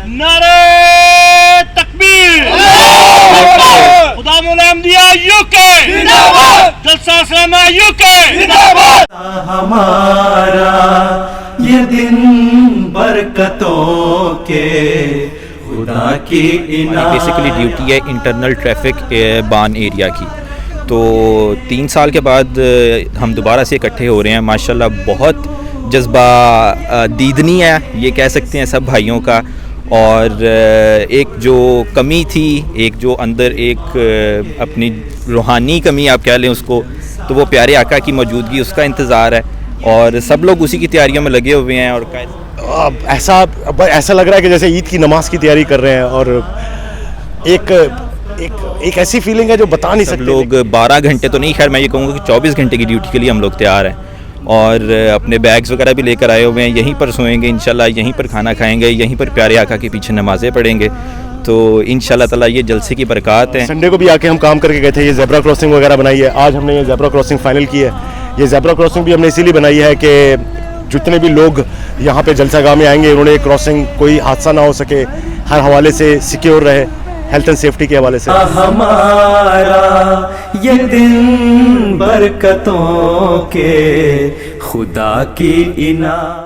نعرہ تکبیر، خدام الانبیاء UK، جلسہ اسلامہ UK۔ ہمارا یہ دن برکتوں کے خدا کی عنایت۔ بیسیکلی ڈیوٹی ہے انٹرنل ٹریفک بان ایریا کی، تو 3 سال کے بعد ہم دوبارہ سے اکٹھے ہو رہے ہیں۔ ماشاءاللہ بہت جذبہ دیدنی ہے یہ کہہ سکتے ہیں سب بھائیوں کا، اور ایک جو کمی تھی، ایک جو اندر ایک اپنی روحانی کمی آپ کہہ لیں اس کو، تو وہ پیارے آقا کی موجودگی اس کا انتظار ہے، اور سب لوگ اسی کی تیاریوں میں لگے ہوئے ہیں۔ اور ایسا لگ رہا ہے کہ جیسے عید کی نماز کی تیاری کر رہے ہیں، اور ایک ایسی فیلنگ ہے جو بتا نہیں سکتے۔ لوگ 12 گھنٹے تو نہیں، خیر میں یہ کہوں گا کہ 24 گھنٹے کی ڈیوٹی کے لیے ہم لوگ تیار ہیں، اور اپنے بیگز وغیرہ بھی لے کر آئے ہوئے ہیں۔ یہیں پر سوئیں گے انشاءاللہ، یہیں پر کھانا کھائیں گے، یہیں پر پیارے آقا کے پیچھے نمازیں پڑھیں گے، تو انشاءاللہ تعالی یہ جلسے کی برکات ہیں۔ سنڈے کو بھی آ کے ہم کام کر کے گئے تھے، یہ زیبرا کراسنگ وغیرہ بنائی ہے۔ آج ہم نے یہ زیبرا کراسنگ فائنل کی ہے۔ یہ زیبرا کراسنگ بھی ہم نے اسی لیے بنائی ہے کہ جتنے بھی لوگ یہاں پہ جلسہ گاہ میں آئیں گے، انہوں نے کراسنگ کوئی حادثہ نہ ہو سکے، ہر حوالے سے سیکیور رہے، ہیلتھ اینڈ سیفٹی کے حوالے سے۔ ہمارا یہ دن برکتوں کے خدا کی عنایت۔